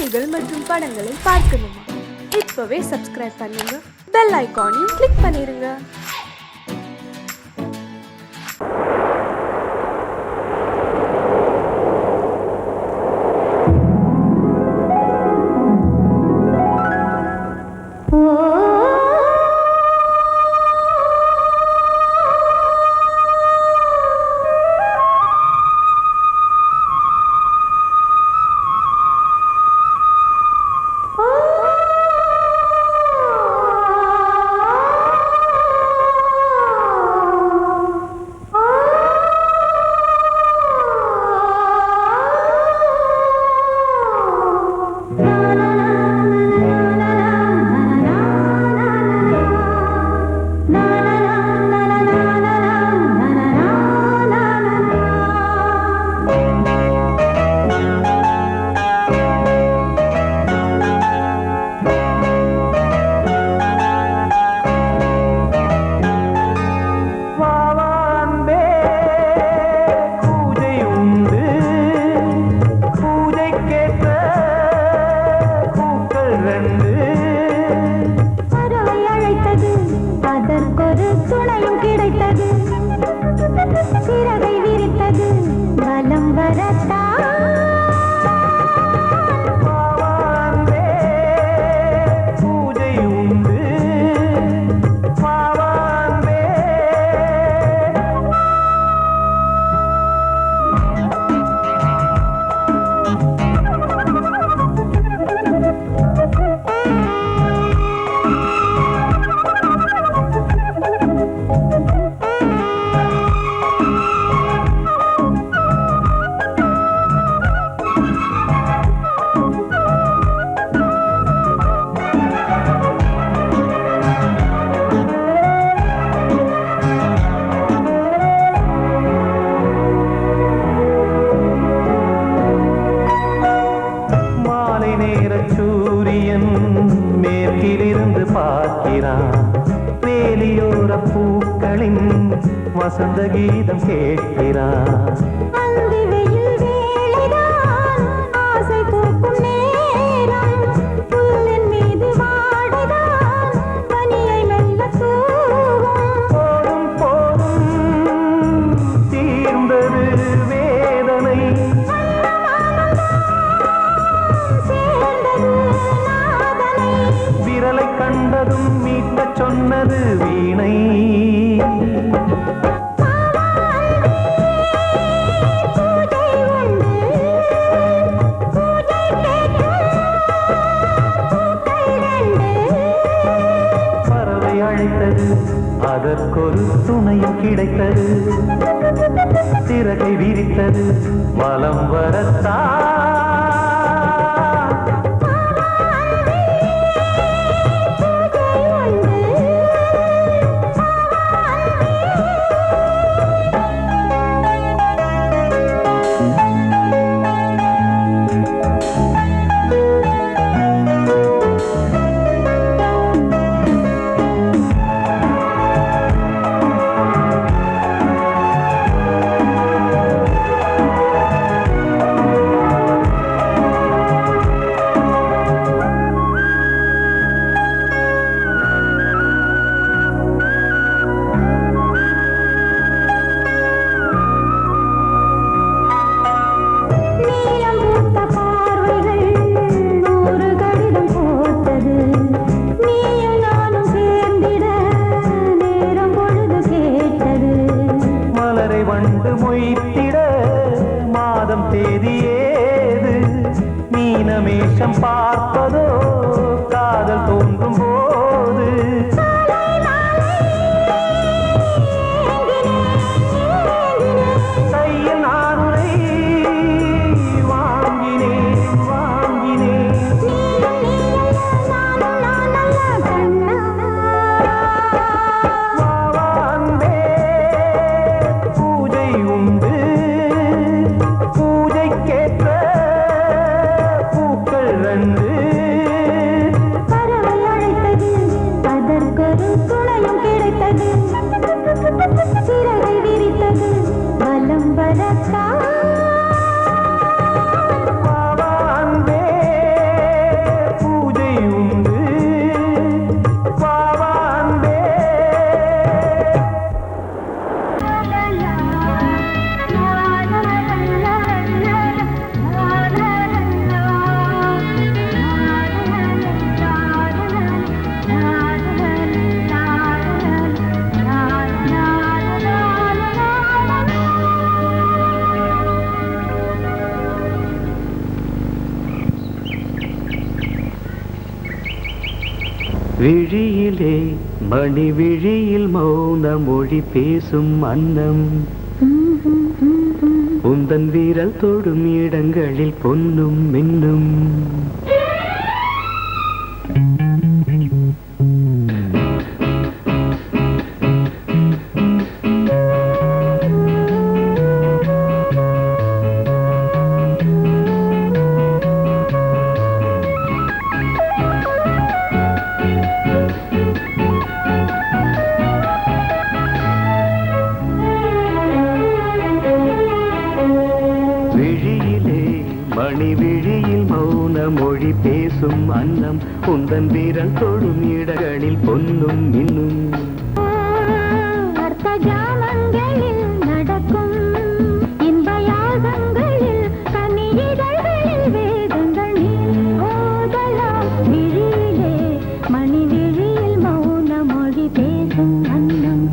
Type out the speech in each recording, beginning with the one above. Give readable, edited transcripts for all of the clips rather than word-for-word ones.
செய்திகள் மற்றும் படங்களை பார்க்கணுமா? இப்பவே சப்ஸ்கிரைப் பண்ணுங்க, பெல் ஐகானையும் கிளிக் பண்ணிருங்க. மேற்கிலிருந்து பார்க்கிறான், வேலியோர பூக்களின் வசந்த கீதம் கேட்கிறான். கண்டதும் மீட்ட சொன்னது வீணை. பறவை அழைத்தது, அதற்கொரு துணையும் கிடைத்தது. சிறகை விரித்தது, வலம் வரத்தான். வண்டு மொய்த்திட மாதம் தேதியேது, மீனமேஷம் பார்ப்பதோ காதல் தோன்றும் போது. கையில் நானுரை வாங்கினேன் வாங்கினேன். விழியிலே மணி விழியில் மௌன மொழி பேசும் அன்னம் உந்தன் வீரல் தொடும் இடங்களில் பொன்னும் மின்னும் மணி விழியில் மௌன மொழி பேசும் அன்னம் உந்தன் வீரல் தொடும் இடங்களில் பொன்னும் மின்னும் அர்த்த ஜாமங்களில் நடக்கும் இன்ப யாகங்களில் கனியிதழ்களில் வேதங்கள் நீ ஓதலாம் விழியிலே மணி விழியில் மௌன மொழி பேசும் அன்னம்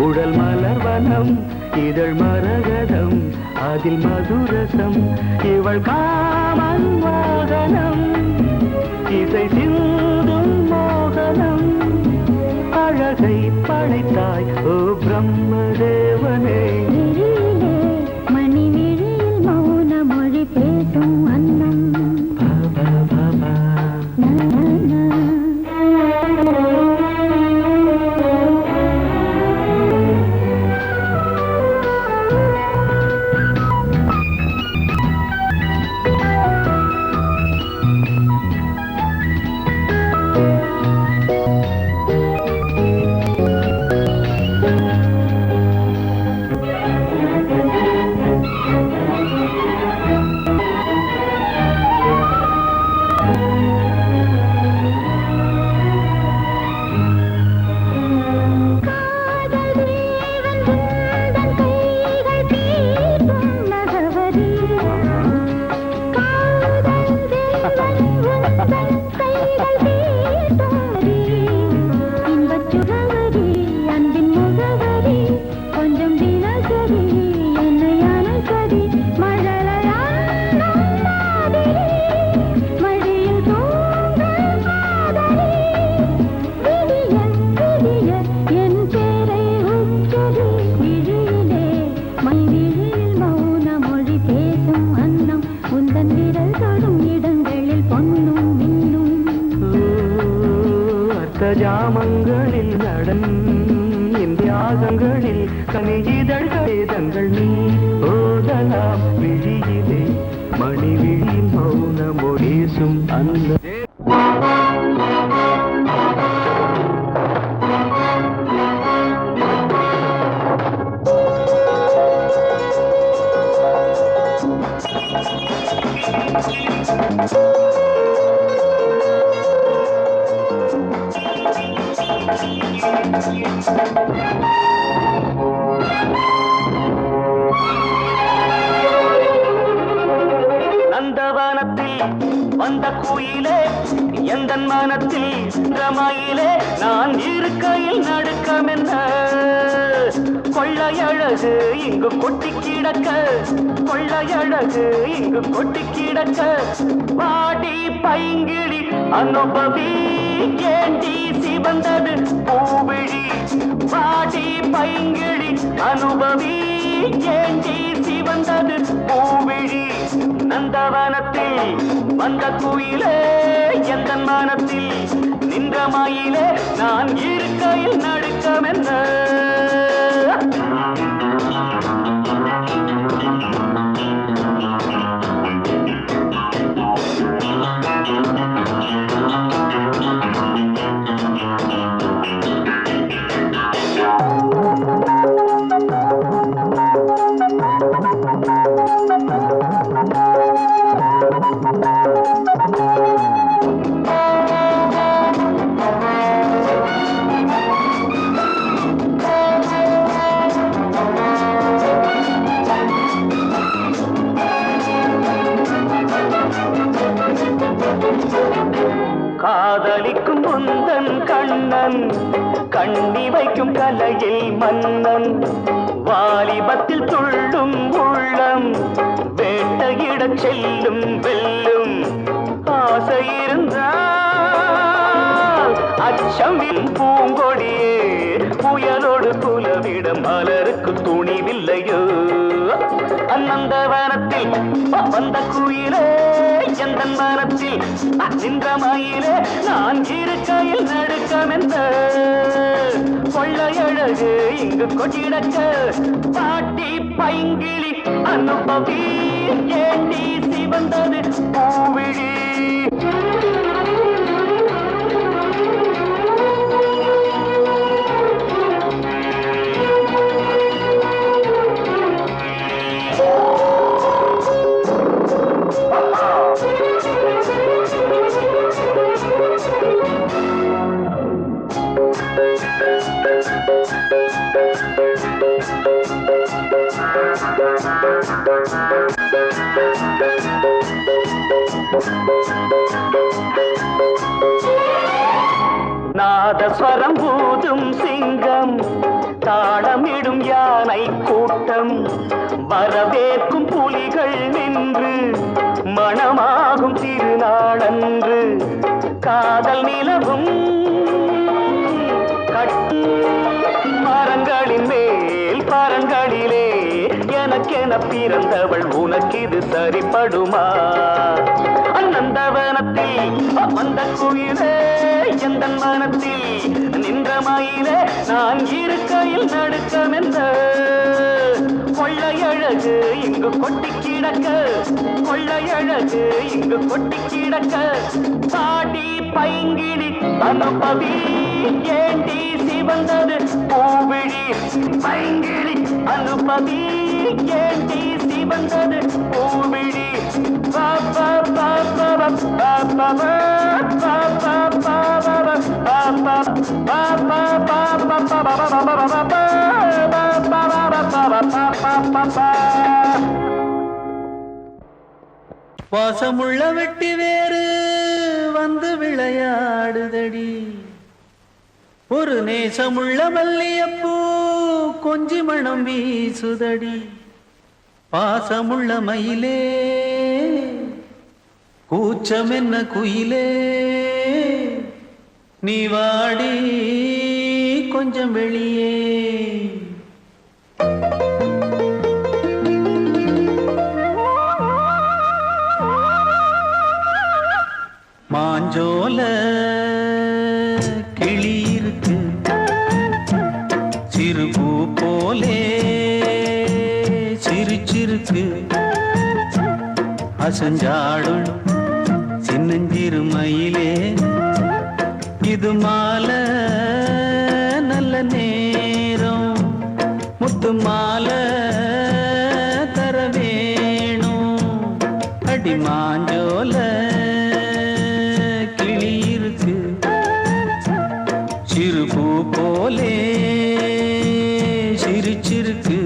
உடல் மலர்வனம் இதழ் மரகதம் அதில் மதுரசம் இவள் காமன் மோகனம் இசை சிந்தும் மோகனம் அழகை படைத்தாய் ஓ பிரம்மதேவனே மணி விழியில் மௌன மொழி பேசும் அன்னம் ஜாமங்களில் நடன் இந்தியாகங்களில் கனியிதழ் வேதங்கள் நீ ஓதலாம் விழியிலே மணி விழியில் மௌன மொழிசும் அந்த நந்தவனத்தில் வந்த குயிலே எந்தன் மனத்தில் ரமாயிலே நான் இருக்கையில் நடுக்கமென்ன கொள்ளையழகு இங்கு கொட்டி கிடக்க கொள்ளையழகு இங்கு கொட்டி கிடக்க வாடி பைங்கிழி அனுபவி ஏண்டி சிவந்தது பூவிழி வாடி பைங்கிழி அனுபவி ஏண்டி சிவந்தது பூவிழி நந்தவனத்தில் வந்த குயிலே எந்தன் மனத்தில் நின்ற மயிலே நான் இருக்கையில் நடுக்கமென்ன கண்ணன் கண்ணி வைக்கும் கலையில் மன்னன் வாலிபத்தில் துள்ளும் உள்ளம் வேட்டையிடச் செல்லும் வெல்லும் ஆசை இருந்தால் அச்சமின் பூங்கொடியே புயலோடு குலவிட மலருக்கு துணிவில்லையோ அநந்தவனத்தில் வந்த குயிலே எந்த மனத்தில் நின்ற மயிலே நான் இருக்கையில் நடுக்கமென்ற கொள்ளையழகு இங்கு கொட்டிடக்க பாட்டி பைங்கிளி அனுபவி ஏண்டி சிவந்தது பூவிழி நாதஸ்வரம் ஊதும் சிங்கம் தாளமிடும் யானை கூட்டம் வரவேற்கும் புலிகள் நின்று மணமாகும் திருநாளன்று காதல் நிலவும் மரங்களின் மேல் பரங்களிலே எனக்கென பிறந்தவள் உனக்கிது சரிப்படுமா அநந்தவனத்தில் வந்த குயிலே எந்த மனத்தில் நின்ற மயிலே நான் இருக்கையில் நடுக்கமென்ற கொள்ளையழகு இங்கு கொட்டி கிடக்க கொள்ளையழகு இங்கு கொட்டி கிடக்க பாடி பைங்கிடி அனுபவி ஏண்டி சிவந்தது பூவிழி பைங்கிடி அனுபவி ஏண்டி சிவந்தது பூவிழி பாப்பா பாப்பா பாப்பா வாசமுள்ள வெட்டி வேறு வந்து விளையாடுதடி ஒரு நேசமுள்ள மல்லியப்பூ கொஞ்சி மணம் வீசுதடி பாசமுள்ள மயிலே கூச்சம் என்ன குயிலே நீ வாடி கொஞ்சம் வெளியே மாஞ்சோல கிளி இருக்கு சிறுபூ போலே சிரிச்சிருக்கு அசஞ்சாடும் சின்னஞ்சிறு மயிலே இது மாலை நல்ல நேரம் முத்து மாலை தர வேணும் அடி மாஞ்சோல கிளி இருக்கு சிறுபூ போலே சிரிச்சிருக்கு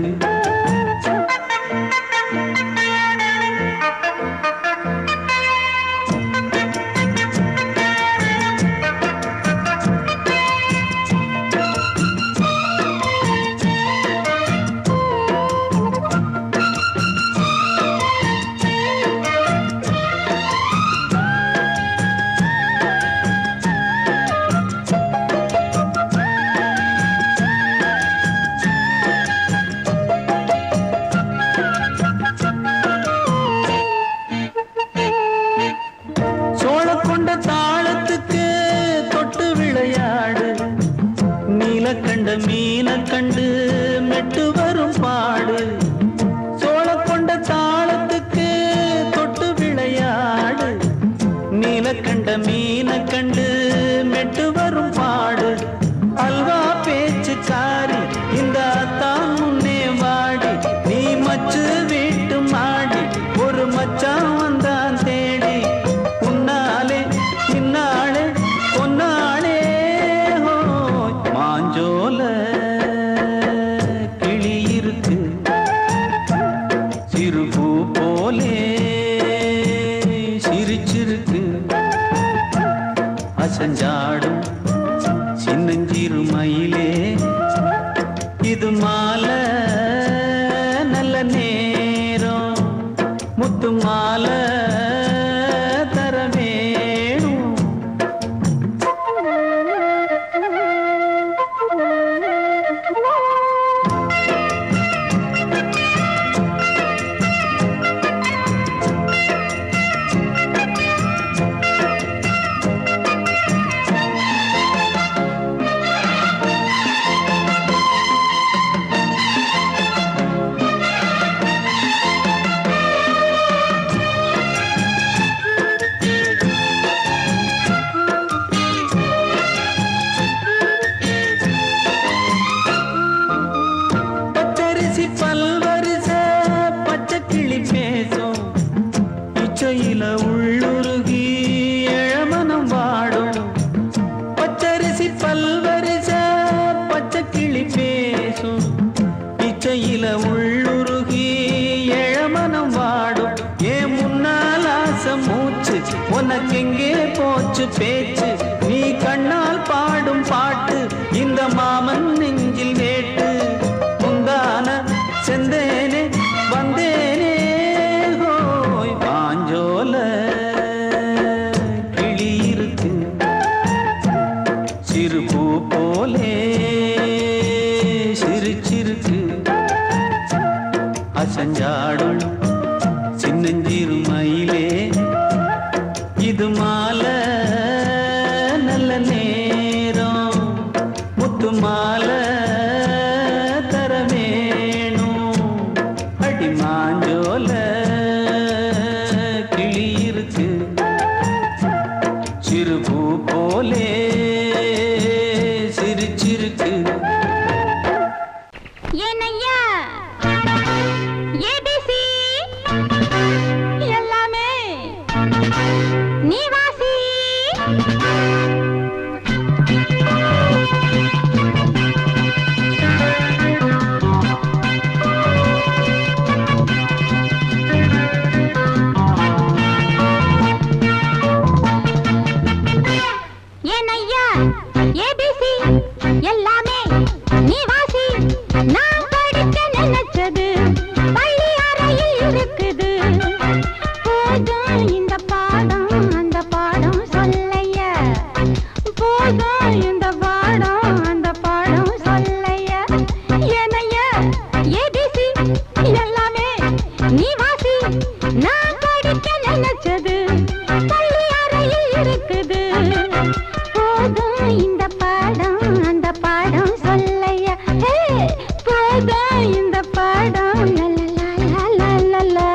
முத்து மாலை தர வேணும். பச்சரிசி பல்வரிச பச்சை கிளி பேசும், இச்சையில உள்ளுருகி இளமனம் வாடும். பச்சரிசி பல்வரிச பச்சை கிளி பேசும், இச்சையில உள்ளுருகி இளமனம் வாடும். ஏன் முன்னால் ஆசை மூச்சு உனக்கெங்கே போச்சு பேச்சு, நீ கண்ணால் பாடும் பாட்டு இந்த மாமன் நெஞ்சில் வேட்டு. முந்தான செந்தேனே வந்தேனே ஹோய், பாஞ்சோல கிளி இருக்கு சிறு பூ போலே சிரிச்சிருக்கு. அசஞ்சாடும் சின்னஞ்சிறு மயிலே, இது மாலை நல்ல நேரம், முத்து மாலை தர வேணும். அடி மாஞ்சோல கிளி இருக்கு சிறு பூ போலே சிரிச்சிருக்கு. ஏனையா ஏபிசி எல்லாமே நீ வாசி. ஏனையா ஏபிசி எல்லாமே நீ வாசி. நான் படிக்க நினைச்சது பள்ளி அறையில் இருக்குது. போதும் இந்த பாடம் அந்த பாடம் சொல்லையா, போதும் இந்த பாடம் அந்த பாடம் சொல்லையா. ஏனையா ஏபிசி எல்லாமே நீ வாசி. நான் படிக்க நினைச்சது பள்ளி அறையில் இருக்குது. போதும் இந்த பாடம் அந்த பாடம் சொல்லையா, போதும் இந்த பாடம் லலலலலலலா.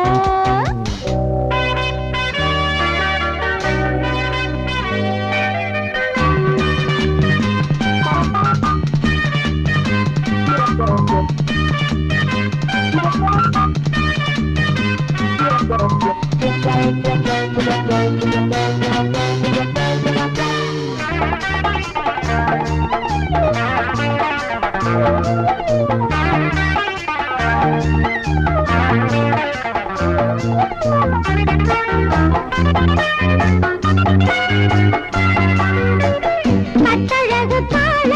கட்டழகு கால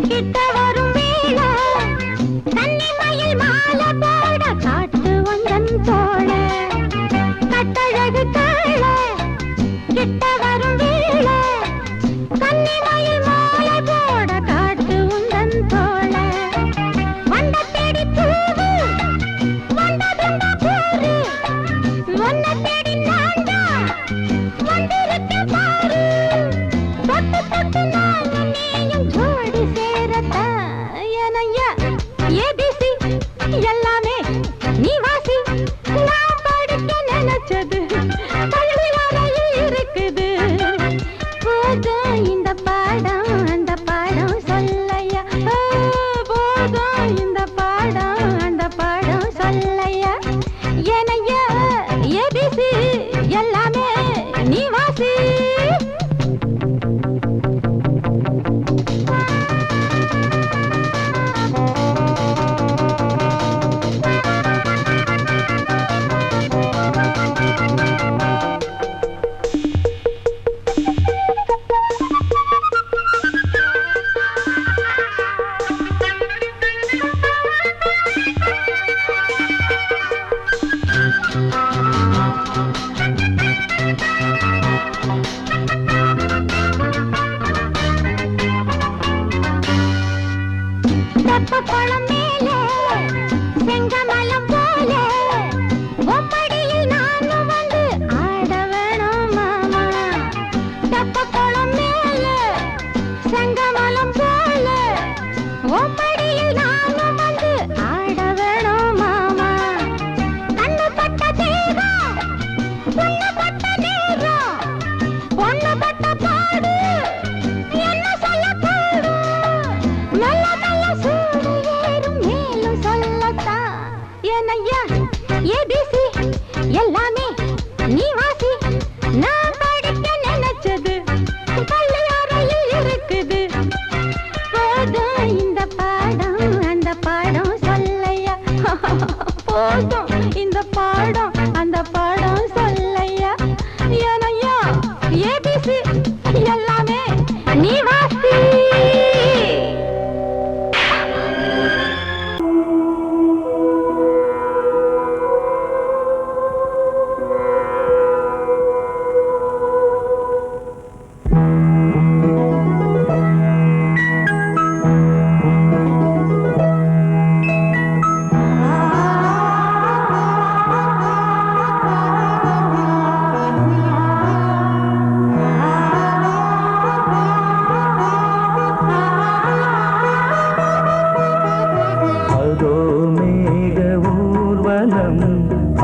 கிட்ட வரும் வேளை, கன்னிமயில் மாலை போட காட்டு வந்தன் தோள. கட்டழகு கால கிட்ட வரும் வேளை, கன்னிமயில் மாலை போட காட்டு வந்தன் தோள. வந்த தேடி பூவு வந்ததுண்ட போரு, ஒன்ன தேடி நான்டா வந்திருக்கேன் பாரு. தொட்டு தொட்டு நானும் நீயும் ஜோடி சேரத்தான். ஏனையா ஏபிசி எல்லாமே நீ ஏனையா ஏபிசி எல்லாமே நீ வாசி. நான் படிக்க நினைச்சது பள்ளியறையில் இருக்குது. போதும் இந்த பாடம் அந்த பாடம் சொல்லையா. போதும் இந்த பாடம் அந்த பாடம் சொல்லையா. ஏனையா ஏபிசி எல்லாமே நீ வாசி.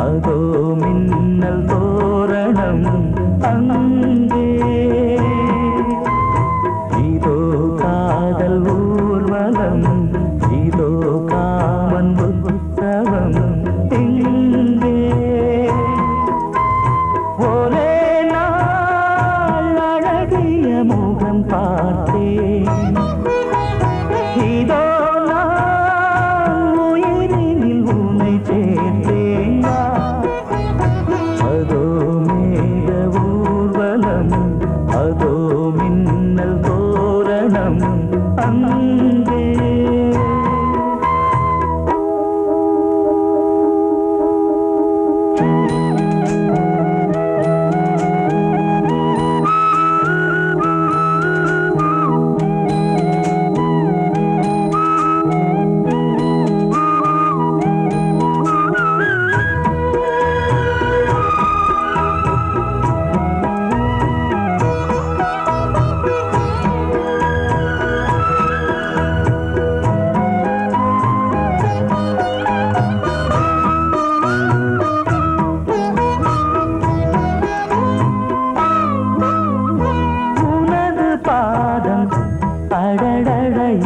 அதோ மின்னல் தோரணம் அங்கே இதோ காதல் ஊர்வலம் இதோ காமன் உற்சவம் இங்கே ஒரே நாள் அழகிய முகம் பார்த்தேன் இதோ அதோ மின்னல் தோரணம் அங்கே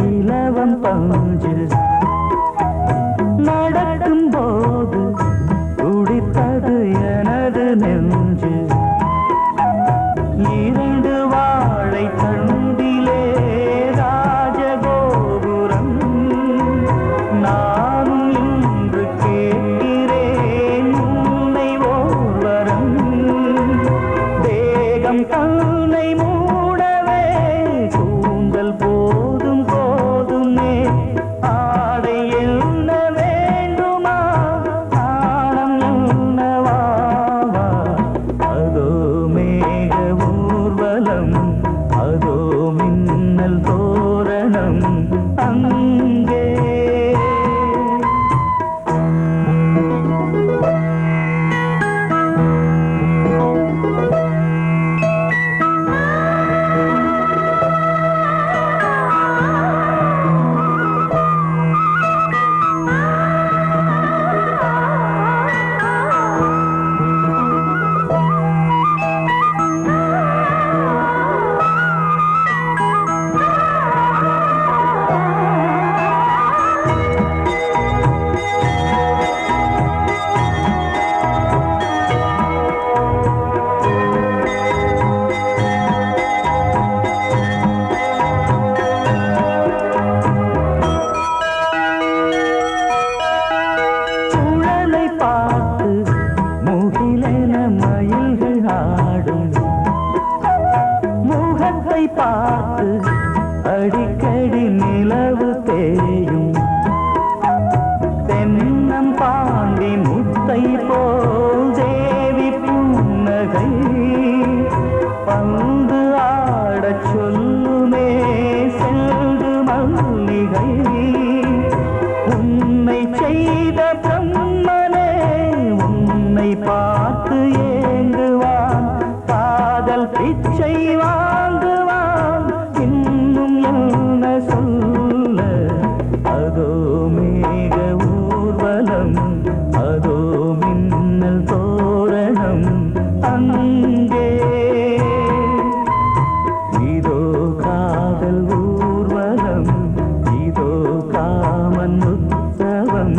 இலவம் பஞ்சு நடக்கும் போது துடித்தது எனது நெஞ்சு இரண்டு வாழை தண்டிலே ராஜகோபுரம் நானும் இன்று கேட்கிறேன் உன்னை ஓர்வரம் தேகம் தன்னை மூடவே கூந்தல் போதும் போதுமே ஆடை என்ன வேண்டுமா ஆடம் என்னவாவா அதோ மேக ஊர்வலம் அதோ மின்னல் தோரணம் அங்கே பார்த்து அடிக்கடி நிலவு தேயும் தென்னம் பாண்டி முத்தை போல் தேவி புன்னகை பந்து ஆடச் சொல்லுமே செல்து மல்லிகை உன்னை செய்த பிரம்மனே உன்னை பார்த்து ஏங்குவான் காதல் பிச்சை வாங்குவான் இன்னும் என்ன சொல்ல அதோ மேக ஊர்வலம் அதோ மின்னல் தோரணம் அங்கே இதோ காதல் ஊர்வலம் இதோ காமன் உற்சவம்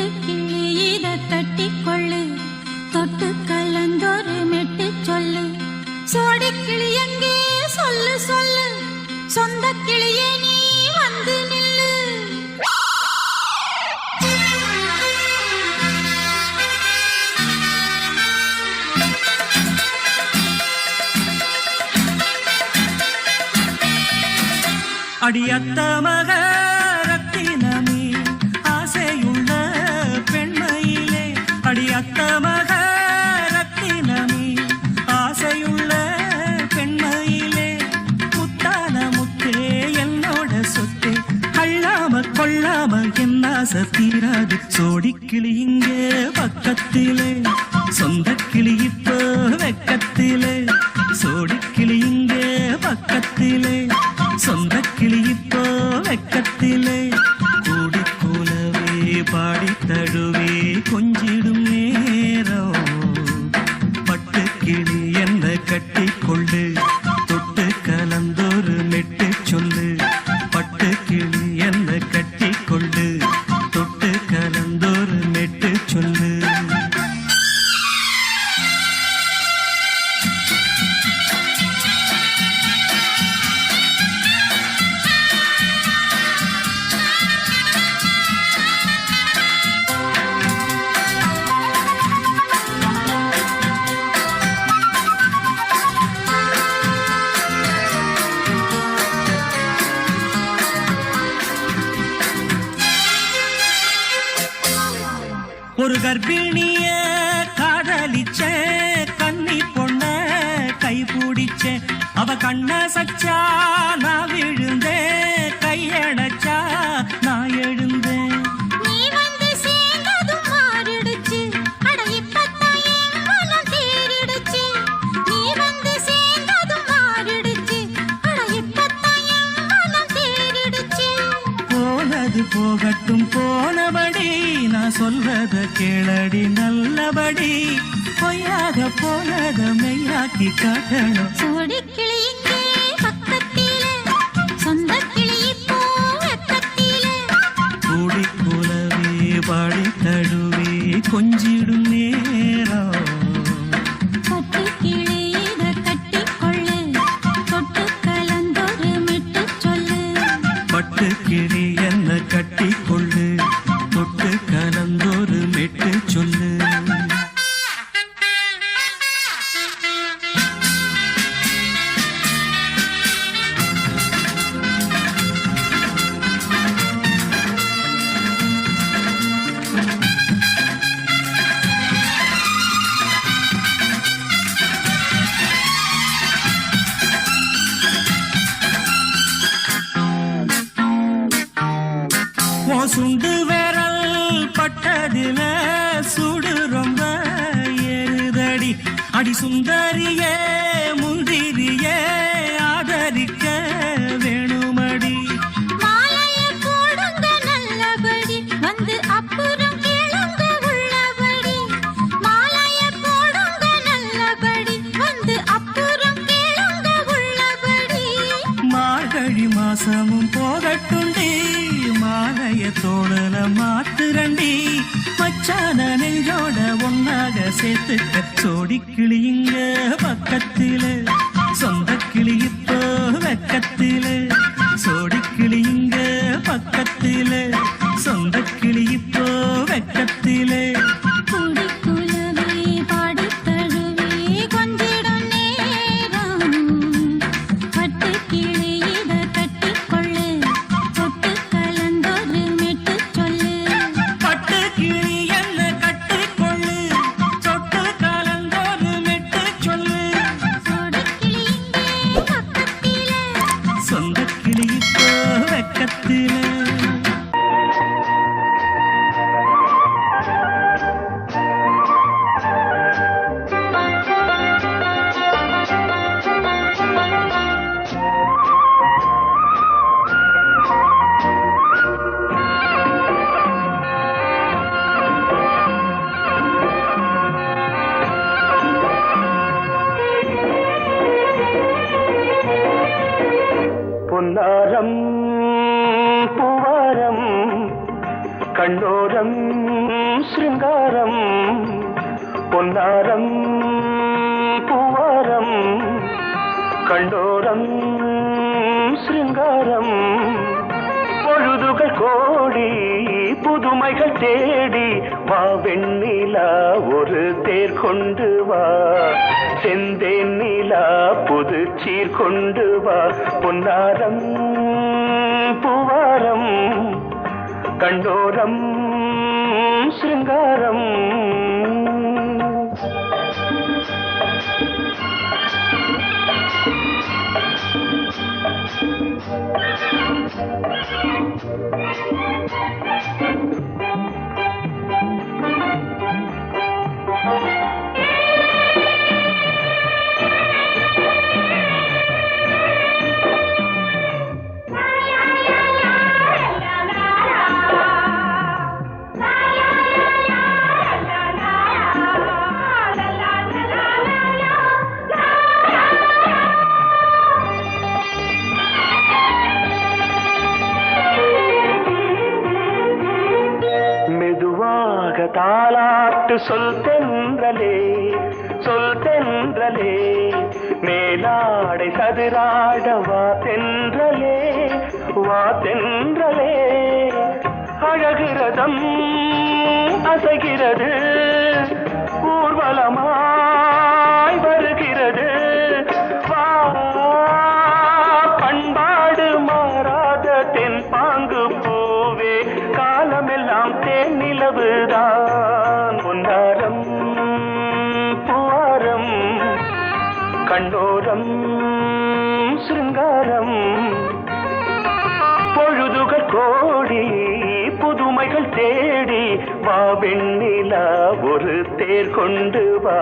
பட்டு கிளி இத கட்டிக்கொள்ளு தொட்டு கலந்தொரு மெட்டு சொல்லு சோடி கிளி எங்கே சொல்லு சொல்லு சொந்த கிளியே நீ வந்து நில்லு அடியத்த மக ரத்தினமே ஆசையுள்ள பெண்மையிலே அடியத்த மக ரத்தினமே ஆசையுள்ள பெண்மையிலே முத்தான முத்தே என்னோட சொத்தே அள்ளாம கொள்ளாம என் ஆசை தீராது சோடிக்கிளி இங்கே பக்கத்திலே சொந்த கிளி இப்போ வெக்கத்திலே சோடிக்கிளி இங்கே பக்கத்திலே சொந்த கிளி இப்போ வெக்கத்திலே கூடி கூலவே பாடி தழுவே கொஞ்சிடும் நேரம் பட்டு கிளி என்ன கட்டி கொண்டு தொட்டு கலந்தொரு மெட்டு சொல்லு பட்டு கிளி என்ன கட்டி கொண்டு தொட்டு கலந்தொரு மெட்டு சொல்லு ஒரு கர்ப்பிணிய காதலிச்ச கன்னி பொண்ண கை பிடிச்ச அவ கண்ண சச்சா நான் விழுந்தேன் கையடைச்சா நான் எழுந்தேன் நீ வந்து சேர்ந்ததும் மாறிடுச்சு அட இப்பத்தான் என் மனம் தேறிடுச்சு நீ வந்து சேர்ந்ததும் மாறிடுச்சு அட இப்பத்தான் என் மனம் தேறிடுச்சு போனது போகட்டும் போனபடி நான் சொல்றத கேளடி நல்லபடி பொய்யாக போனத மெய்யாக்கி காட்டணும் சோடி கிளி இங்கே பக்கத்திலே சொந்த கிளி இப்போ வெக்கத்திலே கூடி கூலவே பாடி தழுவே கொஞ்சிடும் நேரம் பட்டு கிளி இத கட்டிக்கொள்ளு தொட்டு கலந்தொரு மெட்டு சொல்லு பட்டு கிளி என்ன கட்டி கொள்ளு தொட்டு கலந்தொரு மெட்டு சொல்லு சுண்டு விரல் பட்டதில சுடு ரொம்ப ஏறுதடி அடி சுந்தரியே முந்திரியே ஆதரிக்க வேணுமடி மாலைய போடுங்க நல்லபடி வந்து அப்புறம் கேளுங்க உள்ளபடி மாலைய போடுங்க நல்லபடி வந்து அப்புறம் கேளுங்க உள்ளபடி மார்கழி மாசமும் போகட்டுண்டி மாலைய தோழல மாத்துரண்டி மச்சான நெஞ்சோட ஒன்னாக சேர்த்துக்க சோடி கிளி இங்க பக்கத்திலே சொந்த கிளி இப்போ வெக்கத்திலே சோடி கிளி இங்க பக்கத்திலே சொந்த கிளி இப்போ வெக்கத்திலே கூடி குலவே பாடி தழுவே கொஞ்சிடும் நேரம் பட்டு கிளி இத கட்டிக்கொள்ளு தொட்டு கலந்தொரு மெட்டு சொல்லு பட்டு கிளி என்ன கட்டிக்கொள்ளு தொட்டு கலந்தொரு மெட்டு சொல்லு சோடி கிளி இங்கே பக்கத்திலே சொந்த சிருங்காரம் பொன்னாரம் பூவாரம் கண்டோரம் சிருங்காரம் பொழுதுகள் கோடி புதுமைகள் தேடி வா வெண்ணிலா ஒரு தேர் கொண்டு வா செந்தேன் நிலா புது சீர் கொண்டு வா பொன்னாரம் பூவாரம் கண்டோரம் சிருங்காரம் தாலாட்டு சொல் தென்றலே மேலாடை சதுராட வா தென்றலே அழகிறதம் அசைகிறது ஊர்வலமாய் வருகிறது வா பண்பாடு மாறாத தென் பாங்கு பூவே காலமெல்லாம் தேன் நிலவுதான் பொன்னாரம் பூவாரம் கண்டோரம் சிருங்காரம் பொழுதுகள் கோடி புதுமைகள் தேடி வா வெண்ணிலா ஒரு தேர் கொண்டு வா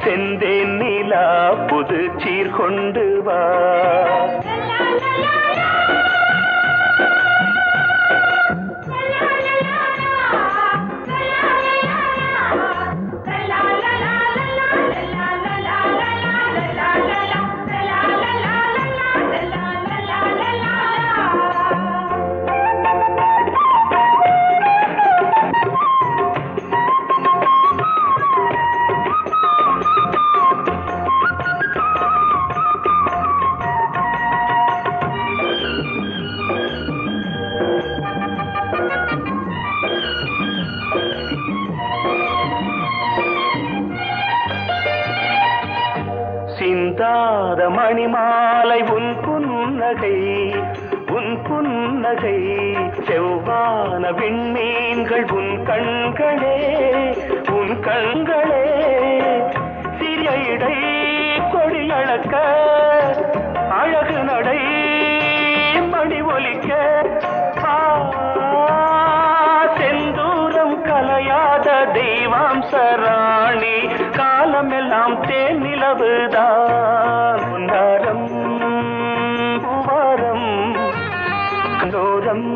செந்தேன் நிலா புது சீர் கொண்டு வா சிந்தாத மணிமாலை உன் புன்னகை செவ்வான விண்மீன்கள் உன் கண்களே சிறிய இடை கொடியளக்க அழகு நடை மணி ஒலிக்க செந்தூரம் கலையாத தெய்வாம்சராணி காலமெல்லாம் தேன் நிலவுதான் பொன்னாரம் பூவாரம் கண்டோரம்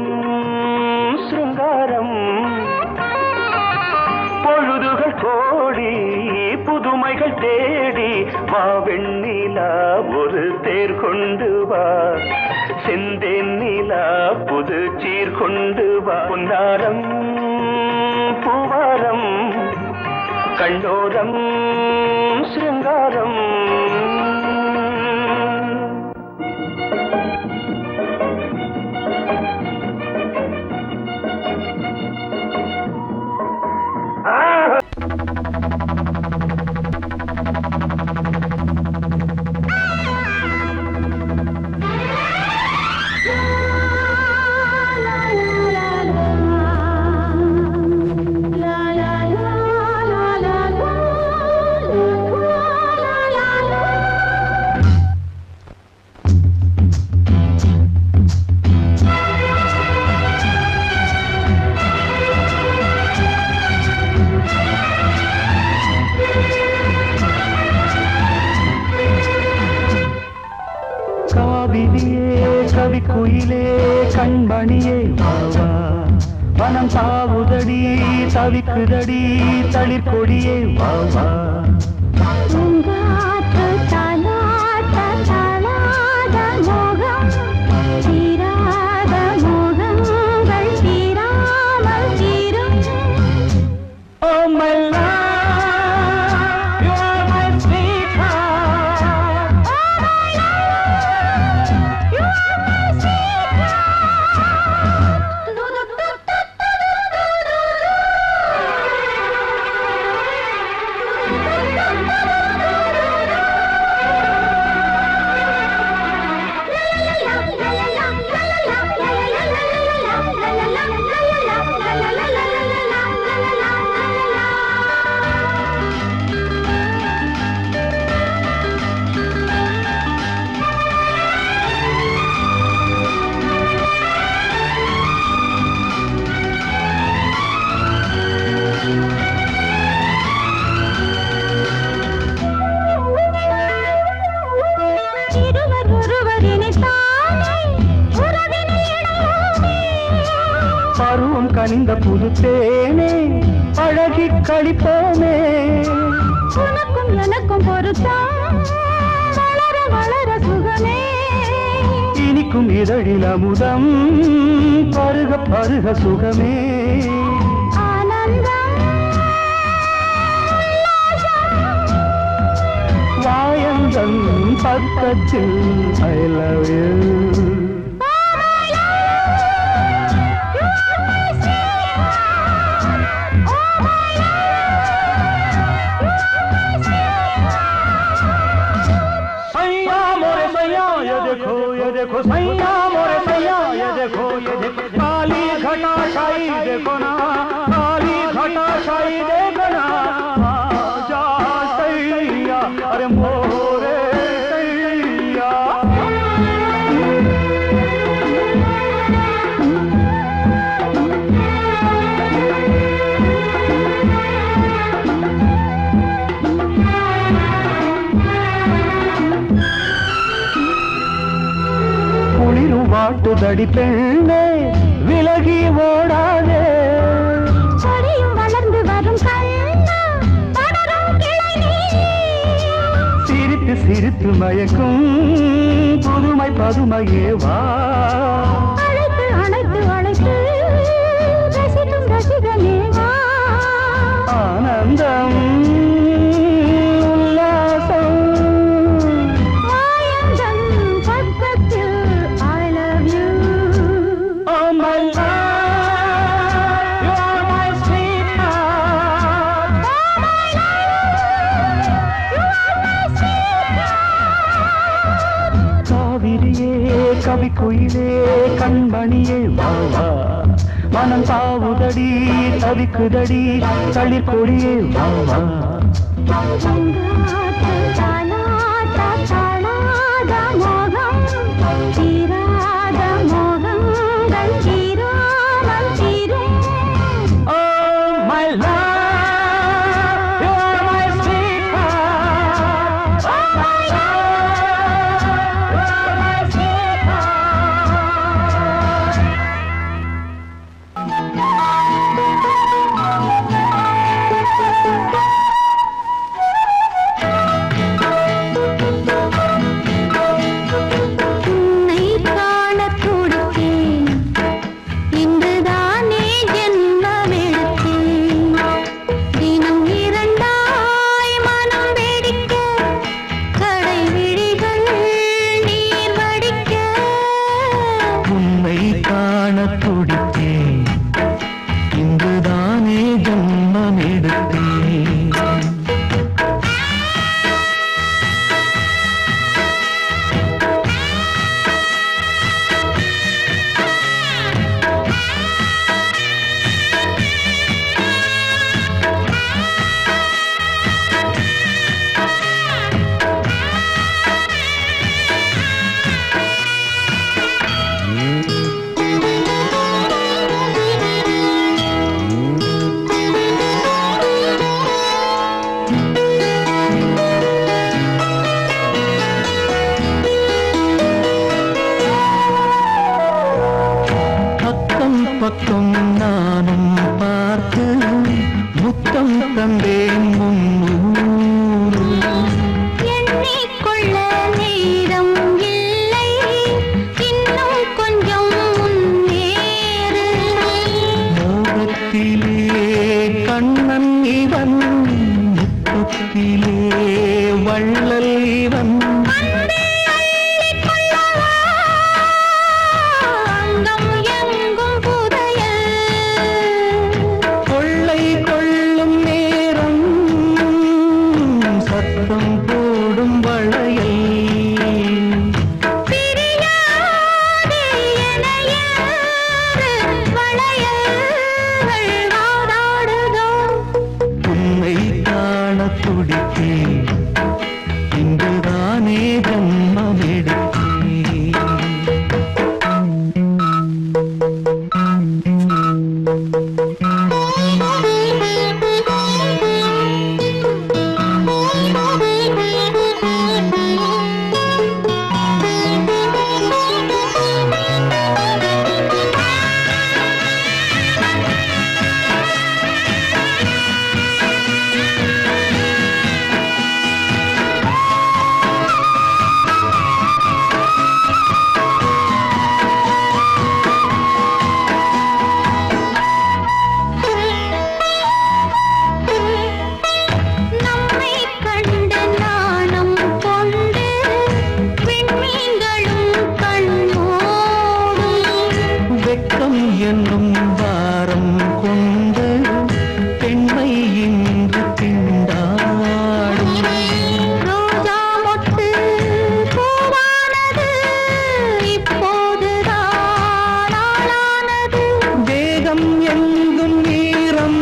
சிருங்காரம் பொழுதுகள் கோடி புதுமைகள் தேடி வா வெண்ணிலா ஒரு தேர் கொண்டு வா செந்தேன் நிலா புது சீர் கொண்டு வா பொன்னாரம் பூவாரம் கண்டோரம் சிருங்காரம் கவிக்குயிலே கண்மணியே வாவா வனம் தாவுதடி தவிக்குதடி தளிர்கொடியே வாவா my love, you are my sweetheart. You are my sweetheart. பருவம் கனிந்த புது தேனே அழகி கழிப்போமே உனக்கும் எனக்கும் பொருத்தம் வளர வளர சுகமே இனிக்கும் இதழில் அமுதம் பருக பருக சுகமே ஆனந்தம் வாயந்தன் பக்கத்தில் I love you. देखो सैया मोरे सैया ये देखो काली घटा छाई देखो ना काली घटा छाई देखो ना जा सैया अरे मोरे सैया வாட்டுதடி பெண்ணே விலகி ஓடாதே செடியும் வளர்ந்து வரும் கண்ணா படரும் கிளை நீ சிரித்து சிரித்து மயக்கும் புதுமை பதுமையே வா அழைத்து அழைத்து அழைத்து ரசிக்கும் ரசிகனே வா ஆனந்தம் கவி குயிலே கண்மணியே வாவா மனம் தாவுதடி தவிக்குதடி தளிர் கொடியே வாவா பக்கம் நானும் பார்த்து முத்தம் தந்தேன் முன்னூறு எண்ணிக்கொள்ள நேரம் இல்லை இன்னும் கொஞ்சம் முன்னேறு மோகத்திலே கண்ணன் இவன் முத்தத்திலே வள்ளல் இவன் அங்கம் எங்கும் புதையல் கொள்ளை கொள்ளும் நேரம் சத்தம் போடும் வளையல் பிரியாதே எனையாறு வளையல்கள் வாதாடுதோ உன்னை காண துடித்தேன் இங்குதானே ஜன்மம் எடுத்தேன் நம்மை கண்டு நாணம் கொண்டு விண்மீன்களும் கண்ணோடும் வெட்கம் என்னும் வாரம் கொண்டு பெண்மை இன்று திண்டாடும் ரோஜா மொட்டு பூவானது இப்போதுதான் ஆளானது வேகம் எங்கும் நீரம்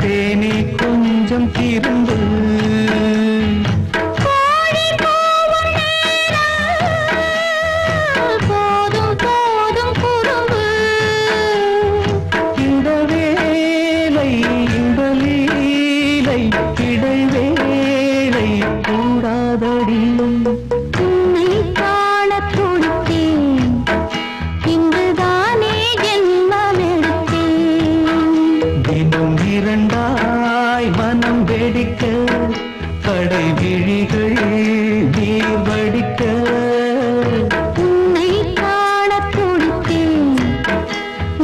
தேனி கொஞ்சம் திரும்பு கோழி கூவும் நேரம் போதும் போதும் குறும்பு இந்த வேலை இந்த லீலை இடைவேளை கூடாதடி உன்னை காண துடித்தேன் இங்குதானே ஜென்மமெடுத்தேன் தினம் இரண்டாய் மனம் வெடிக்க கடை விழிகள் நீர் வடிக்க உன்னை காண துடித்தேன்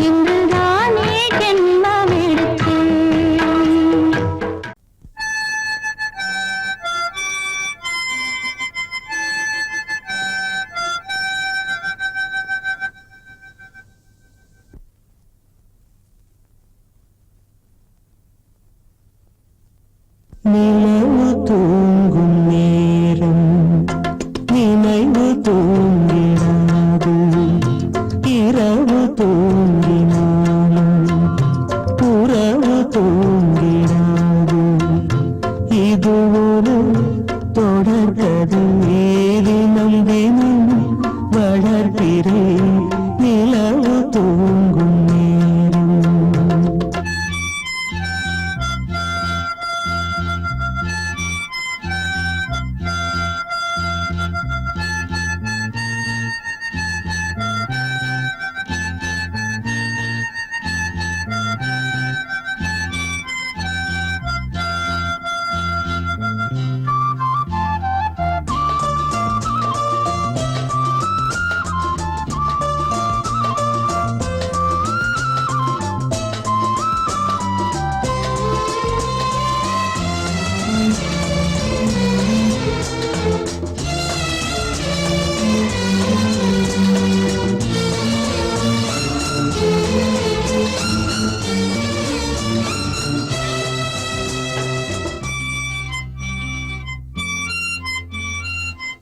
இங்குதானே ஜென்மமெடுத்தேன் நிலவு தூங்கும் நேரம் நினைவு தூங்கினாது இரவு தூங்கினாலும் உறவு தூங்கினாது இது ஒரு தொடர்கதை தினம் தினம் வளர்க்கிறேன் நிலவு தூங்கும் நேரம்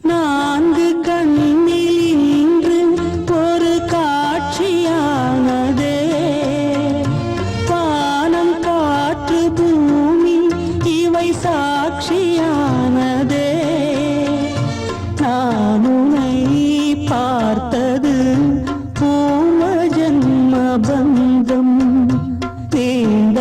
நான்கு கண்ணில் இன்று ஒரு காட்சியானதே வானம் காற்று பூமி இவை சாட்சியானதே நான் உன்னை பார்த்தது பூர்வ ஜன்ம பந்தம் நீண்ட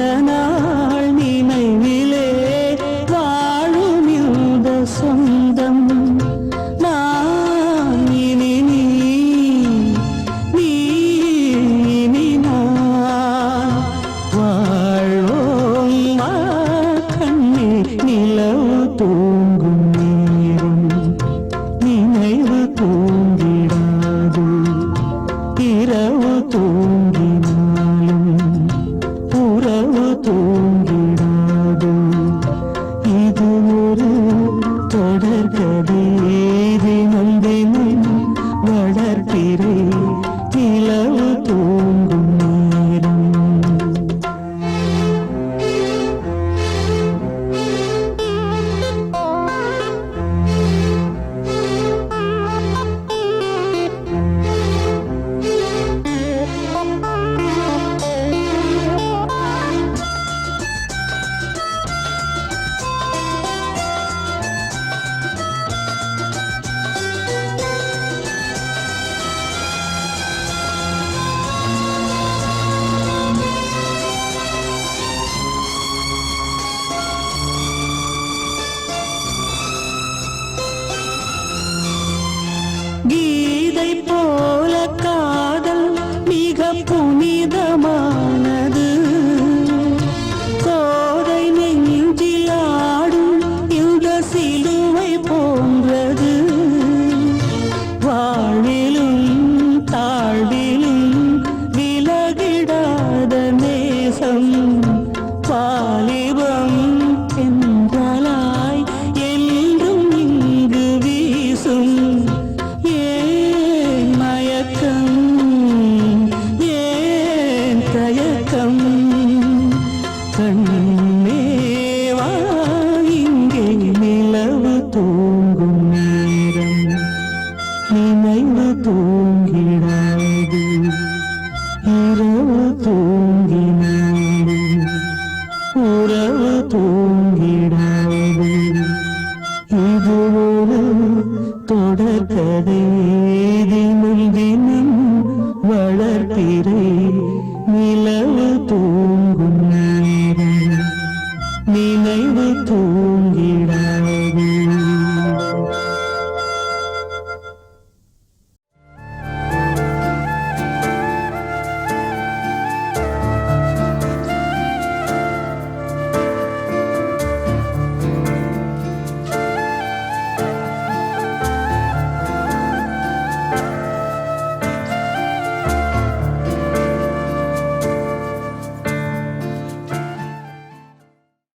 தூங்கிடாது. இது ஒரு தொடர்கதை, தினம் தினம் வளர்ப்பிறை நிலவு தூங்கும் நேரம். கீதை போல காதல் மிக புனிதமானது. கோதை நெஞ்சில் ஆடும் இந்த சிலுவை போன்றது. வாழ்விலும் தாழ்விலும் விலகிடாத நேசம். வாலிபம் என்றாலாய் என்றும் இங்கு வீசும். ஏன் மயக்கம், ஏன் தயக்கம், கண்